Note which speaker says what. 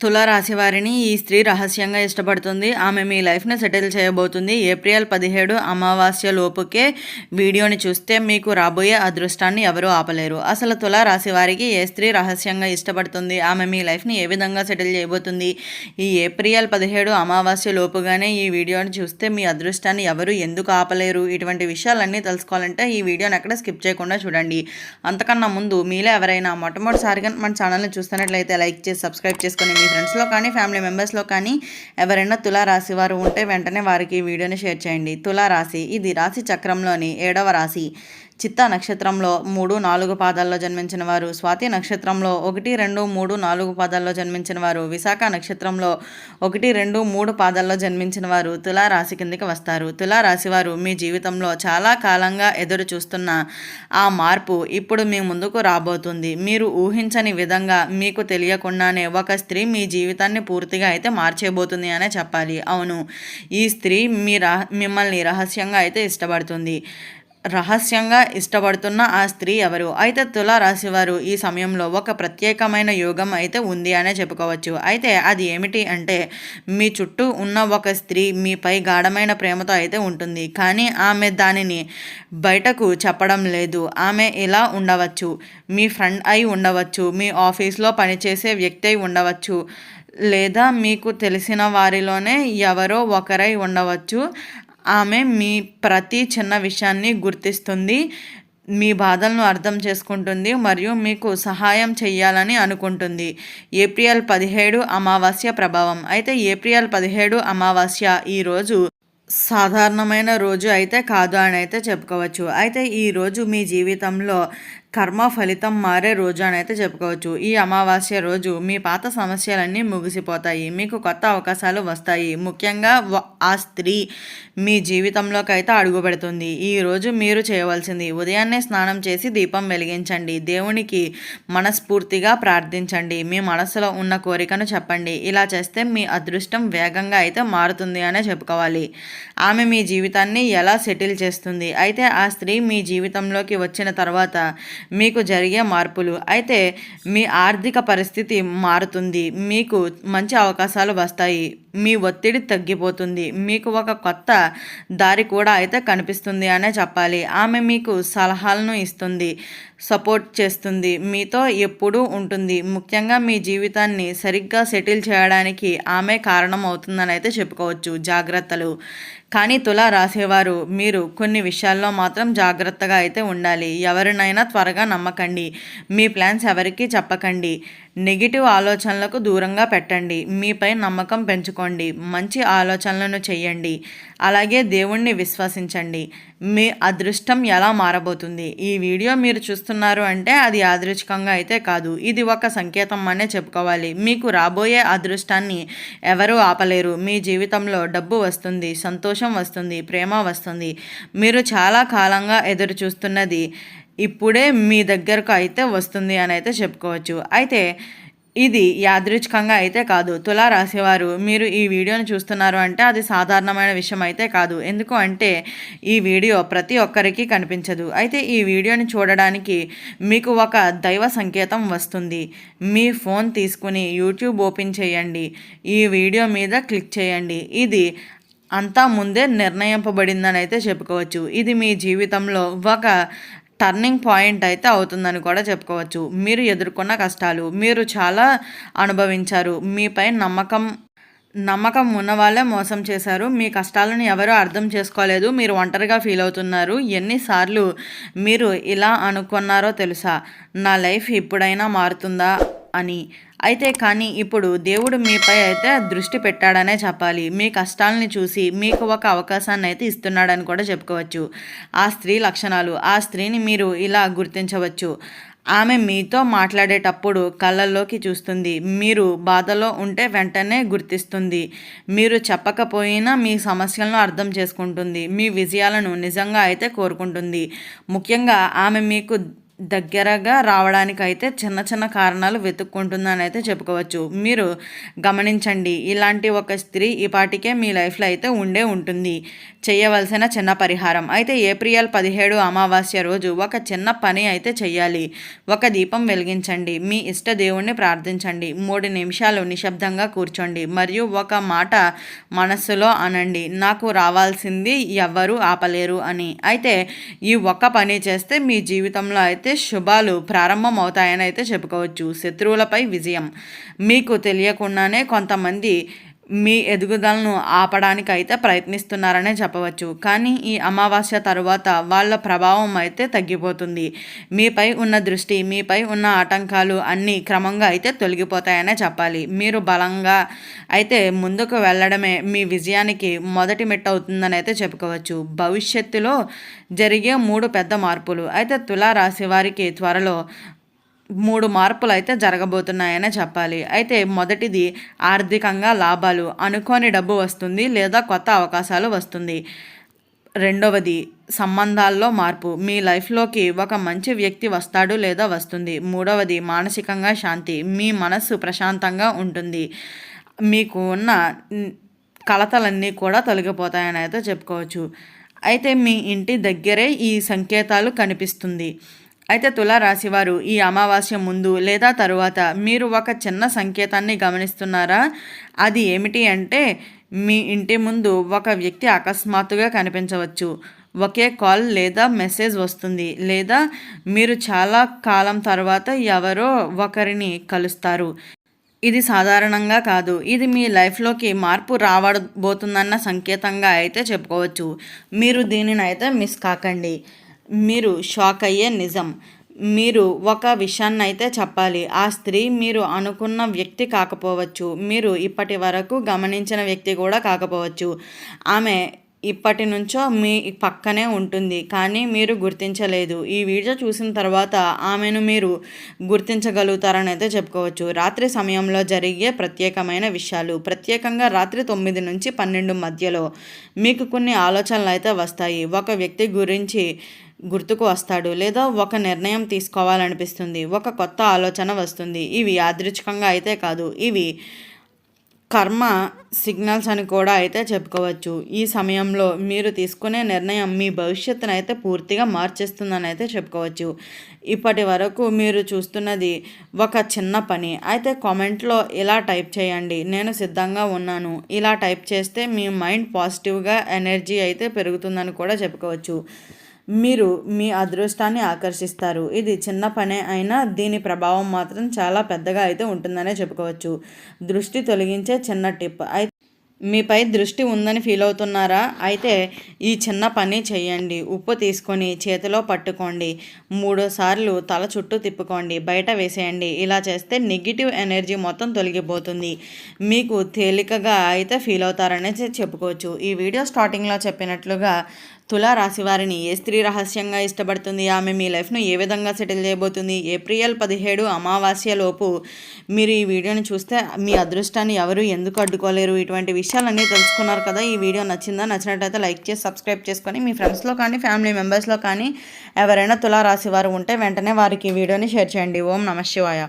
Speaker 1: తుల రాశి వారిని ఈ స్త్రీ రహస్యంగా ఇష్టపడుతుంది. ఆమె మీ లైఫ్ని సెటిల్ చేయబోతుంది. ఏప్రిల్ 17 అమావాస్య లోపుకే వీడియోని చూస్తే మీకు రాబోయే అదృష్టాన్ని ఎవరూ ఆపలేరు. అసలు తుల రాశి వారికి ఏ స్త్రీ రహస్యంగా ఇష్టపడుతుంది, ఆమె మీ లైఫ్ని ఏ విధంగా సెటిల్ చేయబోతుంది, ఈ ఏప్రిల్ 17 అమావాస్య లోపుగానే ఈ వీడియోని చూస్తే మీ అదృష్టాన్ని ఎవరు ఎందుకు ఆపలేరు, ఇటువంటి విషయాలన్నీ తెలుసుకోవాలంటే ఈ వీడియోని ఎక్కడ స్కిప్ చేయకుండా చూడండి. అంతకన్నా ముందు మీలో ఎవరైనా మొట్టమొదటిసారిగా మన ఛానల్ని చూస్తున్నట్లయితే లైక్ చేసి సబ్స్క్రైబ్ చేసుకొని మీ ఫ్రెండ్స్లో కానీ ఫ్యామిలీ మెంబర్స్లో కానీ ఎవరైనా తులారాశి వారు ఉంటే వెంటనే వారికి ఈ వీడియోని షేర్ చేయండి. తులారాశి ఇది రాశి చక్రంలోని 7వ రాశి. చిత్తా నక్షత్రంలో 3, 4 పాదాల్లో జన్మించిన వారు, స్వాతి నక్షత్రంలో 1, 2, 3, 4 పాదాల్లో జన్మించిన వారు, విశాఖ నక్షత్రంలో 1, 2, 3 పాదాల్లో జన్మించిన వారు తులారాశి కిందకి వస్తారు. తులారాశి వారు మీ జీవితంలో చాలా కాలంగా ఎదురు చూస్తున్న ఆ మార్పు ఇప్పుడు మీ ముందుకు రాబోతుంది. మీరు ఊహించని విధంగా మీకు తెలియకుండానే ఒక స్త్రీ మీ జీవితాన్ని పూర్తిగా అయితే మార్చేయబోతుంది అనే చెప్పాలి. అవును, ఈ స్త్రీ మిమ్మల్ని రహస్యంగా అయితే ఇష్టపడుతుంది. రహస్యంగా ఇష్టపడుతున్న ఆ స్త్రీ ఎవరు? అయితే తులారాశి వారు ఈ సమయంలో ఒక ప్రత్యేకమైన యోగం అయితే ఉంది అనే చెప్పుకోవచ్చు. అయితే అది ఏమిటి అంటే, మీ చుట్టూ ఉన్న ఒక స్త్రీ మీపై గాఢమైన ప్రేమతో అయితే ఉంటుంది, కానీ ఆమె దానిని బయటకు చెప్పడం లేదు. ఆమె ఇలా ఉండవచ్చు, మీ ఫ్రెండ్ అయి ఉండవచ్చు, మీ ఆఫీస్లో పనిచేసే వ్యక్తి అయి ఉండవచ్చు, లేదా మీకు తెలిసిన వారిలోనే ఎవరో ఒకరై ఉండవచ్చు. ఆమె మీ ప్రతి చిన్న విషయాన్ని గుర్తిస్తుంది, మీ బాధలను అర్థం చేసుకుంటుంది మరియు మీకు సహాయం చేయాలని అనుకుంటుంది. ఏప్రిల్ 17 అమావాస్య ప్రభావం. అయితే ఏప్రిల్ 17 అమావాస్య ఈరోజు సాధారణమైన రోజు అయితే కాదు అని అయితే చెప్పుకోవచ్చు. అయితే ఈరోజు మీ జీవితంలో కర్మ ఫలితం మారే రోజు అని అయితే చెప్పుకోవచ్చు. ఈ అమావాస్య రోజు మీ పాత సమస్యలన్నీ ముగిసిపోతాయి, మీకు కొత్త అవకాశాలు వస్తాయి. ముఖ్యంగా ఆ స్త్రీ మీ జీవితంలోకి అయితే అడుగు పెడుతుంది. ఈరోజు మీరు చేయవలసింది ఉదయాన్నే స్నానం చేసి దీపం వెలిగించండి, దేవునికి మనస్ఫూర్తిగా ప్రార్థించండి, మీ మనసులో ఉన్న కోరికను చెప్పండి. ఇలా చేస్తే మీ అదృష్టం వేగంగా అయితే మారుతుంది అనే చెప్పుకోవాలి. ఆమె మీ జీవితాన్ని ఎలా సెటిల్ చేస్తుంది? అయితే ఆ స్త్రీ మీ జీవితంలోకి వచ్చిన తర్వాత మీకు జరిగే మార్పులు. అయితే మీ ఆర్థిక పరిస్థితి మారుతుంది, మీకు మంచి అవకాశాలు వస్తాయి, మీ ఒత్తిడి తగ్గిపోతుంది, మీకు ఒక కొత్త దారి కూడా అయితే కనిపిస్తుంది అనే చెప్పాలి. ఆమె మీకు సలహాలను ఇస్తుంది, సపోర్ట్ చేస్తుంది, మీతో ఎప్పుడూ ఉంటుంది. ముఖ్యంగా మీ జీవితాన్ని సరిగ్గా సెటిల్ చేయడానికి ఆమె కారణం అవుతుందని అయితే చెప్పుకోవచ్చు. జాగ్రత్తలు. కానీ తుల రాసేవారు మీరు కొన్ని విషయాల్లో మాత్రం జాగ్రత్తగా అయితే ఉండాలి. ఎవరినైనా త్వరగా నమ్మకండి, మీ ప్లాన్స్ ఎవరికీ చెప్పకండి, నెగిటివ్ ఆలోచనలకు దూరంగా పెట్టండి, మీపై నమ్మకం పెంచుకోండి, మంచి ఆలోచనలను చేయండి, అలాగే దేవుణ్ణి విశ్వసించండి. మీ అదృష్టం ఎలా మారబోతుంది? ఈ వీడియో మీరు చూస్తున్నారు అంటే అది యాదృచ్ఛికంగా అయితే కాదు, ఇది ఒక సంకేతం అనే చెప్పుకోవాలి. మీకు రాబోయే అదృష్టాన్ని ఎవరూ ఆపలేరు. మీ జీవితంలో డబ్బు వస్తుంది, సంతోషం వస్తుంది, ప్రేమ వస్తుంది. మీరు చాలా కాలంగా ఎదురు చూస్తున్నది ఇప్పుడే మీ దగ్గరకు అయితే వస్తుంది అని అయితే చెప్పుకోవచ్చు. అయితే ఇది యాదృచ్ఛికంగా అయితే కాదు. తులా రాసేవారు మీరు ఈ వీడియోని చూస్తున్నారు అంటే అది సాధారణమైన విషయం అయితే కాదు. ఎందుకు అంటే ఈ వీడియో ప్రతి ఒక్కరికి కనిపించదు. అయితే ఈ వీడియోని చూడడానికి మీకు ఒక దైవ సంకేతం వస్తుంది. మీ ఫోన్ తీసుకుని యూట్యూబ్ ఓపెన్ చేయండి, ఈ వీడియో మీద క్లిక్ చేయండి. ఇది అంతా ముందే నిర్ణయింపబడిందని అయితే చెప్పుకోవచ్చు. ఇది మీ జీవితంలో ఒక టర్నింగ్ పాయింట్ అయితే అవుతుందని కూడా చెప్పుకోవచ్చు. మీరు ఎదుర్కొన్న కష్టాలు మీరు చాలా అనుభవించారు, మీపై నమ్మకం ఉన్న వాళ్ళే మోసం చేశారు, మీ కష్టాలను ఎవరు అర్థం చేసుకోలేదు, మీరు ఒంటరిగా ఫీల్ అవుతున్నారు. ఎన్నిసార్లు మీరు ఇలా అనుకున్నారో తెలుసా, నా లైఫ్ ఇప్పుడైనా మారుతుందా అని. అయితే కానీ ఇప్పుడు దేవుడు మీపై అయితే దృష్టి పెట్టాడనే చెప్పాలి. మీ కష్టాలని చూసి మీకు ఒక అవకాశాన్ని అయితే ఇస్తున్నాడని కూడా చెప్పుకోవచ్చు. ఆ స్త్రీ లక్షణాలు. ఆ స్త్రీని మీరు ఇలా గుర్తించవచ్చు. ఆమె మీతో మాట్లాడేటప్పుడు కళ్ళల్లోకి చూస్తుంది, మీరు బాధలో ఉంటే వెంటనే గుర్తిస్తుంది, మీరు చెప్పకపోయినా మీ సమస్యలను అర్థం చేసుకుంటుంది, మీ విజయాలను నిజంగా అయితే కోరుకుంటుంది. ముఖ్యంగా ఆమె మీకు దగ్గరగా రావడానికైతే చిన్న చిన్న కారణాలు వెతుక్కుంటుందని అయితే చెప్పుకోవచ్చు. మీరు గమనించండి, ఇలాంటి ఒక స్త్రీ ఈ పాటికే మీ లైఫ్లో అయితే ఉండే ఉంటుంది. చేయవలసిన చిన్న పరిహారం అయితే ఏప్రిల్ 17 అమావాస్య రోజు ఒక చిన్న పని అయితే చెయ్యాలి. ఒక దీపం వెలిగించండి, మీ ఇష్ట దేవుణ్ణి ప్రార్థించండి, 3 నిమిషాలు నిశ్శబ్దంగా కూర్చోండి మరియు ఒక మాట మనస్సులో అనండి, నాకు రావాల్సింది ఎవ్వరూ ఆపలేరు అని. అయితే ఈ ఒక్క పని చేస్తే మీ జీవితంలో అయితే శుభాలు ప్రారంభం అవుతాయని అయితే చెప్పుకోవచ్చు. శత్రువులపై విజయం. మీకు తెలియకుండానే కొంతమంది మీ ఎదుగుదలను ఆపడానికి అయితే ప్రయత్నిస్తున్నారనే చెప్పవచ్చు. కానీ ఈ అమావాస్య తరువాత వాళ్ళ ప్రభావం అయితే తగ్గిపోతుంది. మీపై ఉన్న దృష్టి, మీపై ఉన్న ఆటంకాలు అన్నీ క్రమంగా అయితే తొలగిపోతాయనే చెప్పాలి. మీరు బలంగా అయితే ముందుకు వెళ్ళడమే మీ విజయానికి మొదటి మెట్టు అవుతుందని అయితే చెప్పుకోవచ్చు. భవిష్యత్తులో జరిగే 3 పెద్ద మార్పులు అయితే తులా రాశి వారికి త్వరలో 3 మార్పులు అయితే జరగబోతున్నాయనే చెప్పాలి. అయితే మొదటిది ఆర్థికంగా లాభాలు, అనుకోని డబ్బు వస్తుంది లేదా కొత్త అవకాశాలు వస్తుంది. రెండవది సంబంధాల్లో మార్పు, మీ లైఫ్లోకి ఒక మంచి వ్యక్తి వస్తాడు లేదా వస్తుంది. మూడవది మానసికంగా శాంతి, మీ మనస్సు ప్రశాంతంగా ఉంటుంది. మీకు ఉన్న కలతలన్నీ కూడా తొలగిపోతాయని అయితే చెప్పుకోవచ్చు. అయితే మీ ఇంటి దగ్గరే ఈ సంకేతాలు కనిపిస్తుంది. అయితే తులారాశివారు ఈ అమావాస్య ముందు లేదా తరువాత మీరు ఒక చిన్న సంకేతాన్ని గమనిస్తున్నారా? అది ఏమిటి అంటే, మీ ఇంటి ముందు ఒక వ్యక్తి అకస్మాత్తుగా కనిపించవచ్చు. ఒకే కాల్ లేదా మెసేజ్ వస్తుంది, లేదా మీరు చాలా కాలం తర్వాత ఎవరో ఒకరిని కలుస్తారు. ఇది సాధారణంగా కాదు, ఇది మీ లైఫ్లోకి మార్పు రావబోతుందన్న సంకేతంగా అయితే చెప్పుకోవచ్చు. మీరు దీనిని అయితే మిస్ కాకండి. మీరు షాక్ అయ్యే నిజం. మీరు ఒక విషయాన్ని అయితే చెప్పాలి. ఆ స్త్రీ మీరు అనుకున్న వ్యక్తి కాకపోవచ్చు, మీరు ఇప్పటి వరకు గమనించిన వ్యక్తి కూడా కాకపోవచ్చు. ఆమె ఇప్పటి నుంచో మీ పక్కనే ఉంటుంది, కానీ మీరు గుర్తించలేదు. ఈ వీడియో చూసిన తర్వాత ఆమెను మీరు గుర్తించగలుగుతారని అయితే చెప్పుకోవచ్చు. రాత్రి సమయంలో జరిగే ప్రత్యేకమైన విషయాలు, ప్రత్యేకంగా రాత్రి 9 నుంచి 12 మధ్యలో మీకు కొన్ని ఆలోచనలు అయితే వస్తాయి. ఒక వ్యక్తి గురించి గుర్తుకు వస్తాడు, లేదా ఒక నిర్ణయం తీసుకోవాలనిపిస్తుంది, ఒక కొత్త ఆలోచన వస్తుంది. ఇవి యాదృచ్ఛికంగా అయితే కాదు, ఇవి కర్మ సిగ్నల్స్ అని కూడా అయితే చెప్పుకోవచ్చు. ఈ సమయంలో మీరు తీసుకునే నిర్ణయం మీ భవిష్యత్తును అయితే పూర్తిగా మార్చేస్తుందని అయితే చెప్పుకోవచ్చు. ఇప్పటి వరకు మీరు చూస్తున్నది ఒక చిన్న పని. అయితే కామెంట్లో ఇలా టైప్ చేయండి, నేను సిద్ధంగా ఉన్నాను. ఇలా టైప్ చేస్తే మీ మైండ్ పాజిటివ్గా ఎనర్జీ అయితే పెరుగుతుందని కూడా చెప్పుకోవచ్చు. మీరు మీ అదృష్టాన్ని ఆకర్షిస్తారు. ఇది చిన్న పనే అయినా దీని ప్రభావం మాత్రం చాలా పెద్దగా అయితే ఉంటుందనే చెప్పుకోవచ్చు. దృష్టి తొలగించే చిన్న టిప్. మీపై దృష్టి ఉందని ఫీల్ అవుతున్నారా? అయితే ఈ చిన్న పని చేయండి. ఉప్పు తీసుకొని చేతిలో పట్టుకోండి, 3 సార్లు తల చుట్టూ తిప్పుకోండి, బయట వేసేయండి. ఇలా చేస్తే నెగిటివ్ ఎనర్జీ మొత్తం తొలగిపోతుంది. మీకు తేలికగా అయితే ఫీల్ అవుతారనేసి చెప్పుకోవచ్చు. ఈ వీడియో స్టార్టింగ్లో చెప్పినట్లుగా తులారాశి వారిని ఏ స్త్రీ రహస్యంగా ఇష్టపడుతుంది, ఆమె మీ లైఫ్ను ఏ విధంగా సెటిల్ చేయబోతుంది, ఏప్రిల్ 17 అమావాస్యలోపు మీరు ఈ వీడియోని చూస్తే మీ అదృష్టాన్ని ఎవరు ఎందుకు అడ్డుకోలేరు, ఇటువంటి విషయాలన్నీ తెలుసుకున్నారు కదా. ఈ వీడియో నచ్చినట్టయితే లైక్ చేసి సబ్స్క్రైబ్ చేసుకొని మీ ఫ్రెండ్స్లో కానీ ఫ్యామిలీ మెంబర్స్లో కానీ ఎవరైనా తులారాశి వారు ఉంటే వెంటనే వారికి ఈ వీడియోని షేర్ చేయండి. ఓం నమః శివాయ.